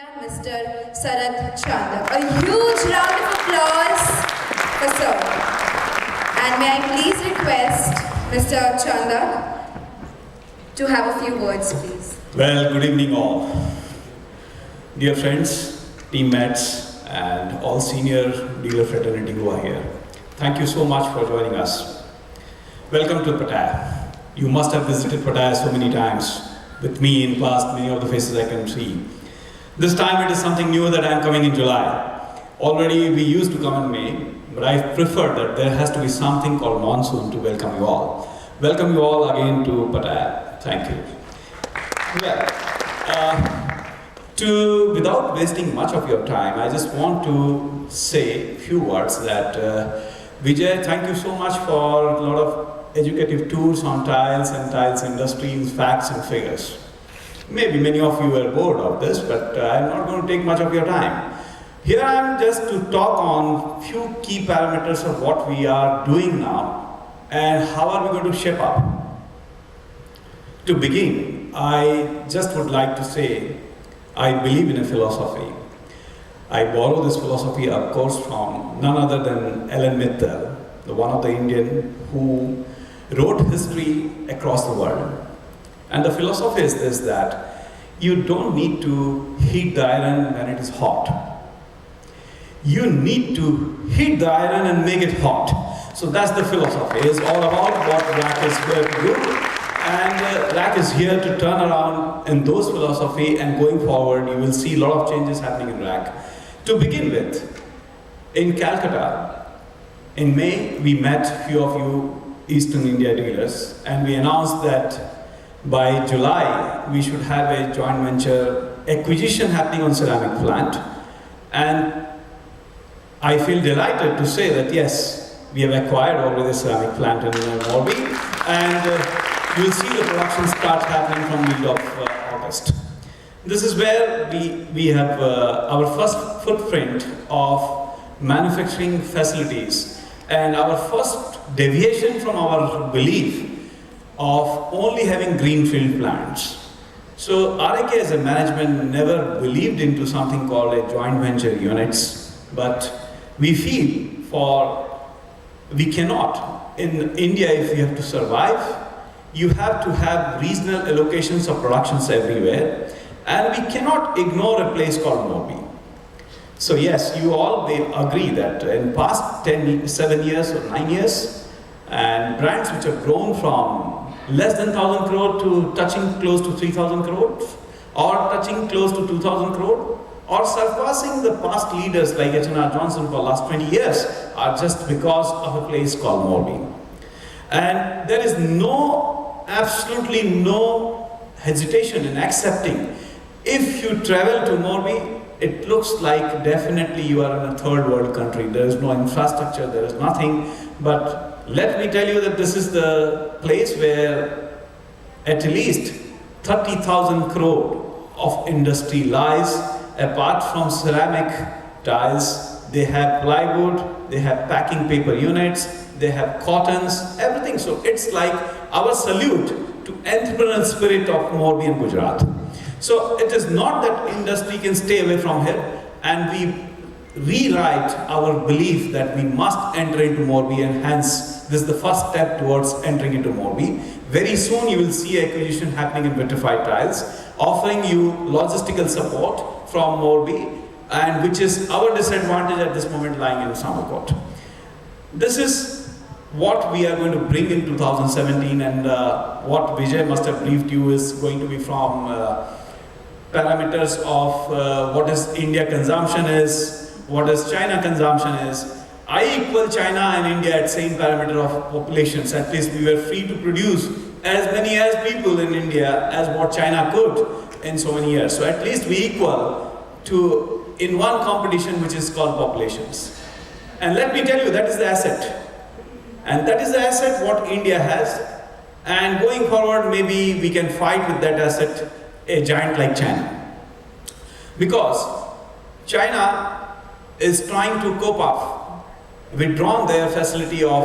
India, Mr. Sarath Chandak. A huge round of applause for Sir. And may I please request Mr. Chandak to have a few words, please. Well, good evening all. Dear friends, teammates, and all senior dealer fraternity who are here. Thank you so much for joining us. Welcome to Pattaya. You must have visited Pattaya so many times. With me in past, many of the faces I can see. This time it is something new that I am coming in July. Already we used to come in May, but I prefer that there has to be something called monsoon to welcome you all. Welcome you all again to Pattaya. Thank you. Well, without wasting much of your time, I just want to say a few words that Vijay, thank you so much for a lot of educative tours on tiles and tiles industries, facts and figures. Maybe many of you are bored of this, but I'm not going to take much of your time. Here I am just to talk on few key parameters of what we are doing now and how are we going to shape up. To begin, I just would like to say I believe in a philosophy. I borrow this philosophy, of course, from none other than Ellen Mittal, the one of the Indian who wrote history across the world. And the philosophy is this, that you don't need to heat the iron when it is hot. You need to heat the iron and make it hot. So that's the philosophy. It's all about what RAK is here to do. And RAK is here to turn around in those philosophy, and going forward you will see a lot of changes happening in RAK. To begin with, in Calcutta, in May we met few of you Eastern India dealers, and we announced that by July we should have a joint venture acquisition happening on ceramic plant. And I feel delighted to say that yes, we have acquired already the ceramic plant in Morbi, and you will see the production start happening from middle of August. This is where we have our first footprint of manufacturing facilities and our first deviation from our belief of only having greenfield plants. So RAK as a management never believed into something called a joint venture units, but we feel we cannot. In India, if you have to survive, you have to have regional allocations of productions everywhere, and we cannot ignore a place called Morbi. So yes, you all will agree that in past 7 years or 9 years, and brands which have grown from less than 1,000 crore to touching close to 3,000 crore, or touching close to 2,000 crore, or surpassing the past leaders like H&R Johnson for the last 20 years, are just because of a place called Morbi. And there is absolutely no hesitation in accepting. If you travel to Morbi, it looks like definitely you are in a third world country. There is no infrastructure, there is nothing. But let me tell you that this is the place where at least 30,000 crore of industry lies. Apart from ceramic tiles, they have plywood, they have packing paper units, they have cottons, everything. So it's like our salute to entrepreneurial spirit of Morbi and Gujarat. So it is not that industry can stay away from here, and we rewrite our belief that we must enter into Morbi, and hence this is the first step towards entering into Morbi. Very soon you will see acquisition happening in vitrified tiles, offering you logistical support from Morbi, and which is our disadvantage at this moment lying in Samakot. This is what we are going to bring in 2017, and what Vijay must have briefed you is going to be from parameters of what is India consumption is, what is China consumption is. I equal China and India at same parameter of populations. At least we were free to produce as many as people in India as what China could in so many years. So at least we equal to in one competition which is called populations. And let me tell you, that is the asset. And that is the asset what India has. And going forward, maybe we can fight with that asset a giant like China. Because China is trying to cope up, withdrawn their facility of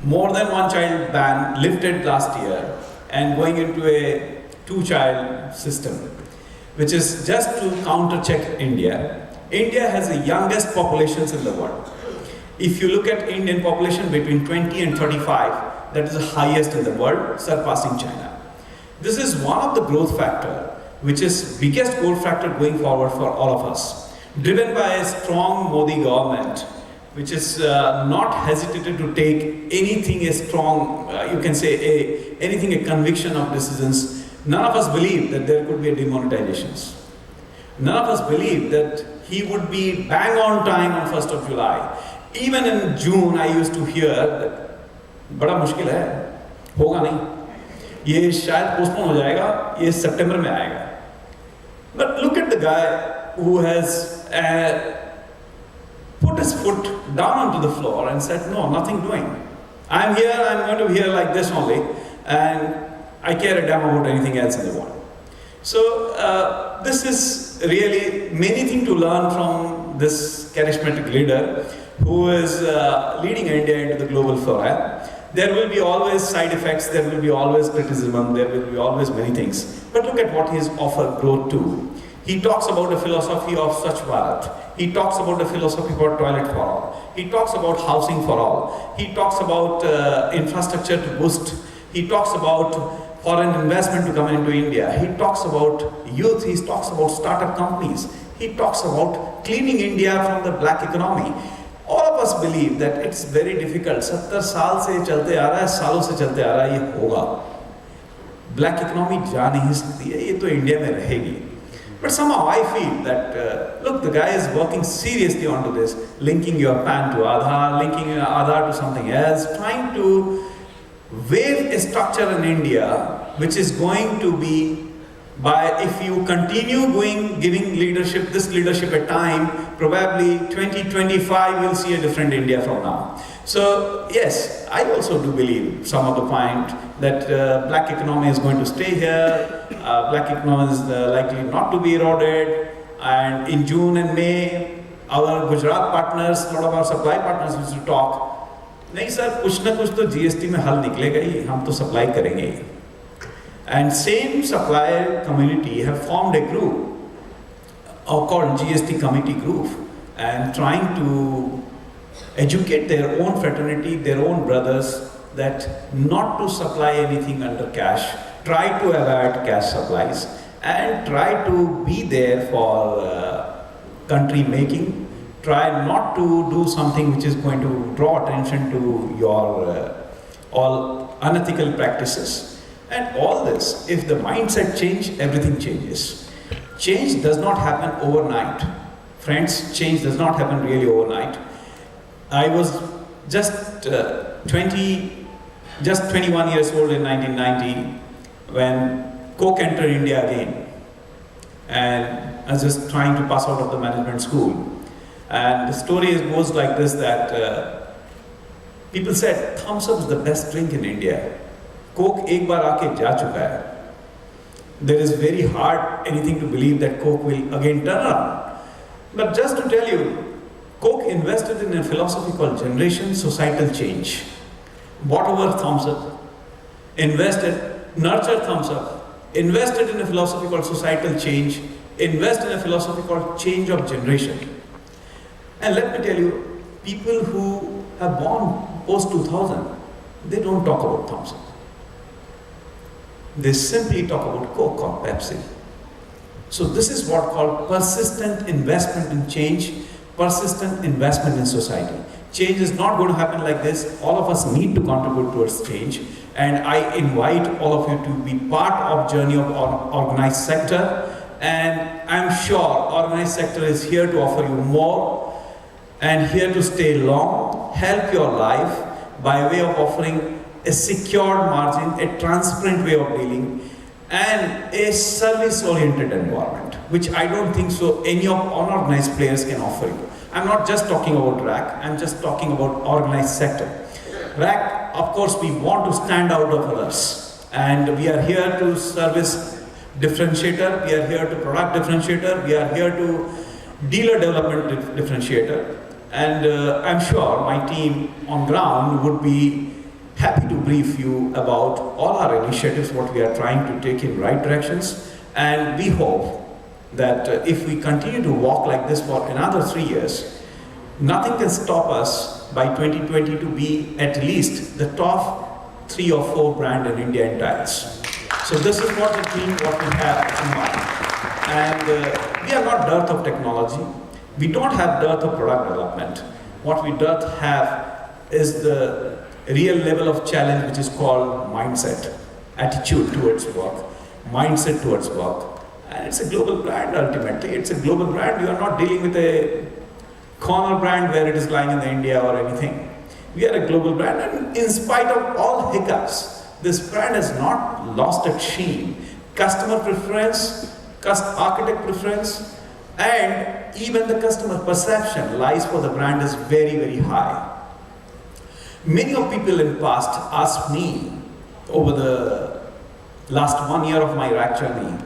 more than one child ban lifted last year and going into a two-child system. which is just to counter-check India. India has the youngest populations in the world. If you look at Indian population between 20 and 35, that is the highest in the world, surpassing China. This is one of the growth factor, which is biggest growth factor going forward for all of us. Driven by a strong Modi government, which is not hesitated to take anything a strong, you can say anything a conviction of decisions. None of us believe that there could be a demonetizations. None of us believe that he would be bang on time on 1st of July. Even in June, I used to hear that बड़ा मुश्किल है, होगा नहीं, ये शायद postpone हो जाएगा, ये September में आएगा. But look at the guy who has put his foot down onto the floor and said, no, nothing doing. I'm here, I'm going to be here like this only, and I care a damn about anything else in the world. So this is really many things to learn from this charismatic leader who is leading India into the global forum. There will be always side effects, there will be always criticism, there will be always many things. But look at what he has offered growth to. He talks about a philosophy of Swachh Bharat. He talks about a philosophy for toilet for all. He talks about housing for all. He talks about infrastructure to boost. He talks about foreign investment to come into India. He talks about youth. He talks about startup companies. He talks about cleaning India from the black economy. All of us believe that it's very difficult. 70 साल से चलते आ रहा है, सालों से चलते आ रहा है, ये होगा. Black economy जा नहीं सकती है, ये तो इंडिया में रहेगी. But somehow I feel that, look, the guy is working seriously onto this, linking your PAN to Aadhaar, linking your Aadhaar to something else, trying to wave a structure in India which is going to be, by if you continue giving leadership, this leadership a time, probably 2025 we'll see a different India from now. So yes, I also do believe some of the point that black economy is going to stay here, black economy is likely not to be eroded, and in June and May, our Gujarat partners, a lot of our supply partners used to talk, नहीं sir कुछ ना कुछ तो GST में हल निकलेगा ही, हम तो supply करेंगे ही. And same supplier community have formed a group called GST Committee Group and trying to educate their own fraternity, their own brothers, that not to supply anything under cash, try to avoid cash supplies and try to be there for country making, try not to do something which is going to draw attention to your all unethical practices. And all this, if the mindset change, everything changes. Change does not happen overnight. Friends, change does not happen really overnight. I was just 21 years old in 1990 when Coke entered India again. And I was just trying to pass out of the management school. And the story goes like this, that people said, Thumbs Up is the best drink in India. Coke एक बार आके जा चुका है. There is very hard anything to believe that Coke will again turn around. But just to tell you, Coke invested in a philosophy called generation societal change. Bought over Thumbs Up, invested, nurtured Thumbs Up, invested in a philosophy called societal change, invest in a philosophy called change of generation. And let me tell you, people who have born post 2000, they don't talk about Thumbs Up. They simply talk about Coke or Pepsi. So this is what called persistent investment in change, persistent investment in society. Change is not going to happen like this. All of us need to contribute towards change. And I invite all of you to be part of journey of organized sector. And I'm sure organized sector is here to offer you more and here to stay long, help your life by way of offering a secured margin, a transparent way of dealing, and a service-oriented environment, which I don't think so any of unorganized players can offer you. I'm not just talking about RAK, I'm just talking about organized sector. RAK, of course, we want to stand out of others, and we are here to service differentiator, we are here to product differentiator, we are here to dealer development differentiator, and I'm sure my team on ground would be happy to brief you about all our initiatives, what we are trying to take in right directions, and we hope that if we continue to walk like this for another 3 years, nothing can stop us by 2020 to be at least the top 3 or 4 brand in India in tiles. So this is what the team, what we have in mind. And we are not dearth of technology. We don't have dearth of product development. What we dearth have is the real level of challenge, which is called mindset, attitude towards work, mindset towards work. And it's a global brand ultimately. It's a global brand. You are not dealing with a corner brand where it is lying in India or anything. We are a global brand, and in spite of all hiccups, this brand has not lost its sheen. Customer preference, architect preference, and even the customer perception lies for the brand is very, very high. Many of people in past asked me over the last 1 year of my RAK journey,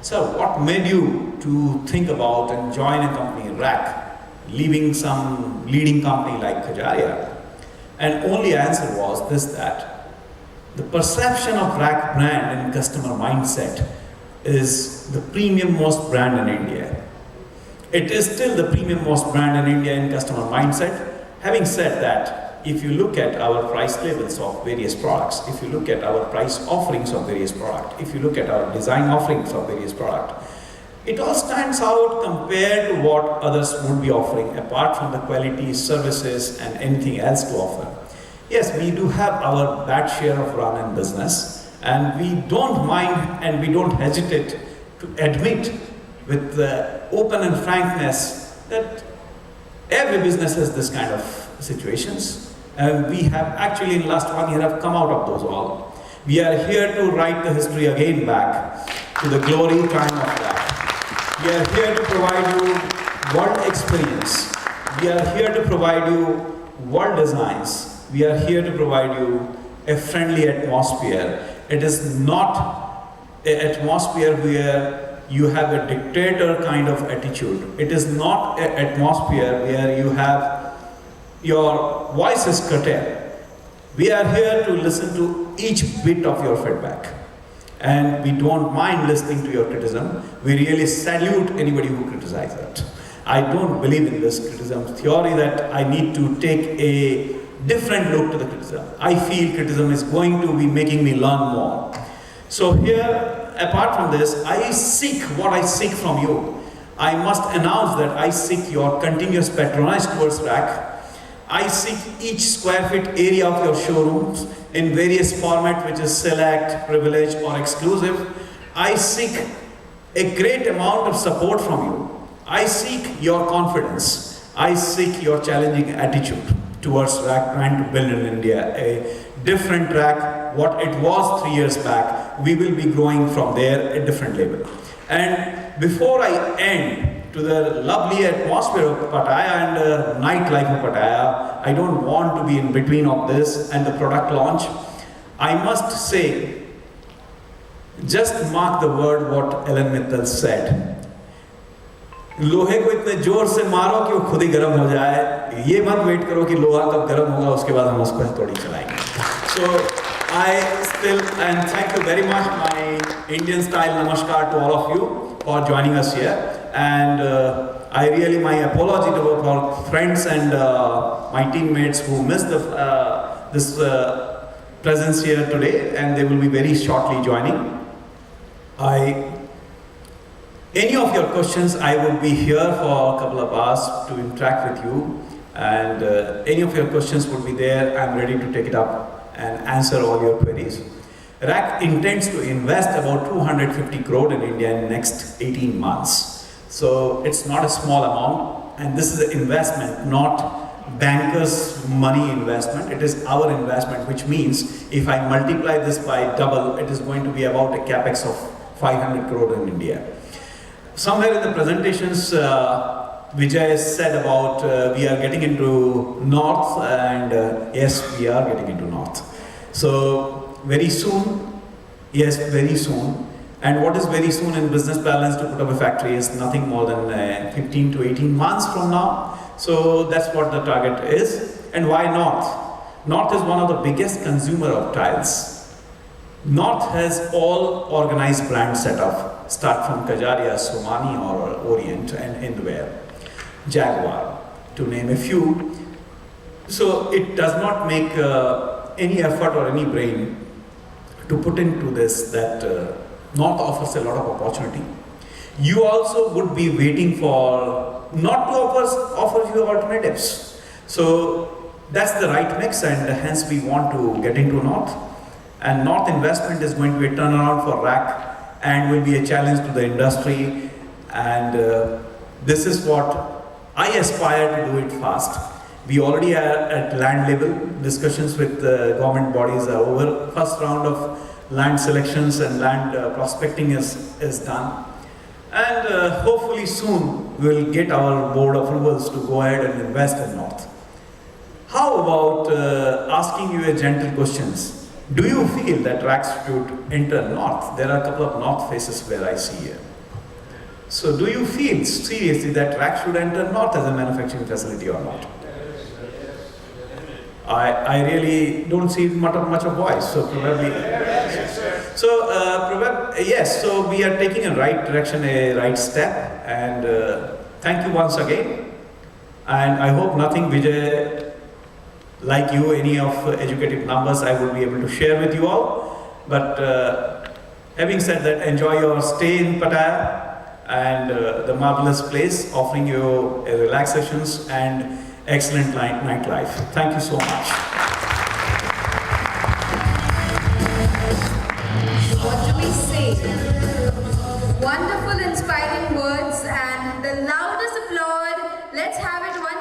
so what made you to think about and join a company, RAK, leaving some leading company like Pattaya? And only answer was this, that the perception of RAK brand and customer mindset is the premium most brand in India. It is still the premium most brand in India in customer mindset. Having said that, if you look at our price levels of various products, if you look at our price offerings of various products, if you look at our design offerings of various products, it all stands out compared to what others would be offering, apart from the quality, services, and anything else to offer. Yes, we do have our bad share of run and business, and we don't mind and we don't hesitate to admit with open and frankness that every business has this kind of situations. And we have actually in the last 1 year have come out of those all. We are here to write the history again back to the glory time of that. We are here to provide you world experience. We are here to provide you world designs. We are here to provide you a friendly atmosphere. It is not an atmosphere where you have a dictator kind of attitude. It is not an atmosphere where you have your voice is curtailed. We are here to listen to each bit of your feedback. And we don't mind listening to your criticism. We really salute anybody who criticizes it. I don't believe in this criticism theory that I need to take a different look to the criticism. I feel criticism is going to be making me learn more. So here, apart from this, I seek what I seek from you. I must announce that I seek your continuous patronage towards RAK. I seek each square feet area of your showrooms in various formats, which is select, privilege, or exclusive. I seek a great amount of support from you. I seek your confidence. I seek your challenging attitude towards RAK brand to build in India a different RAK. What it was 3 years back, we will be growing from there a different level. And before I end, to the lovely atmosphere of Pattaya and the nightlife of Pattaya, I don't want to be in between of this and the product launch. I must say, just mark the word what Ellen Mitchell said. लोहे को इतने जोर से मारो कि वो खुद ही गर्म हो जाए. ये मत वेट करो कि लोहा कब गर्म होगा उसके बाद हम उसको थोड़ी चलाएंगे. So I still and thank you very much, my Indian style namaskar to all of you for joining us here. And I really, my apology to our friends and my teammates who missed this presence here today, and they will be very shortly joining. Any of your questions, I will be here for a couple of hours to interact with you, and any of your questions would be there. I'm ready to take it up and answer all your queries. RAK intends to invest about 250 crore in India in the next 18 months. So it's not a small amount, and this is an investment, not bankers' money investment. It is our investment, which means if I multiply this by double, it is going to be about a capex of 500 crore in India. Somewhere in the presentations, Vijay said about we are getting into North, and yes, we are getting into North. So very soon, yes, very soon. And what is very soon in business balance to put up a factory is nothing more than 15 to 18 months from now. So that's what the target is. And why North? North is one of the biggest consumer of tiles. North has all organized brand setup. start from Kajaria, Somani or Orient and Indware, Jaguar, to name a few. So it does not make any effort or any brain to put into this that North offers a lot of opportunity. You also would be waiting for not to offer you alternatives. So that's the right mix, and hence we want to get into North. And North investment is going to be a turnaround for RAK and will be a challenge to the industry. And this is what I aspire to do it fast. We already are at land level. Discussions with government bodies are over. First round of land selections and land prospecting is done. And hopefully soon we'll get our board approvals to go ahead and invest in North. How about asking you a gentle questions? Do you feel that RAK should enter North? There are a couple of North faces where I see here. So do you feel seriously that RAK should enter North as a manufacturing facility or not? I really don't see much of voice, so probably. So yes, so we are taking a right direction, a right step, and thank you once again. And I hope nothing, Vijay, like you, any of educative numbers I will be able to share with you all. But having said that, enjoy your stay in Pattaya and the marvelous place, offering you relaxations and excellent nightlife. Thank you so much. What do we say? Wonderful, inspiring words, and the loudest applaud. Let's have it one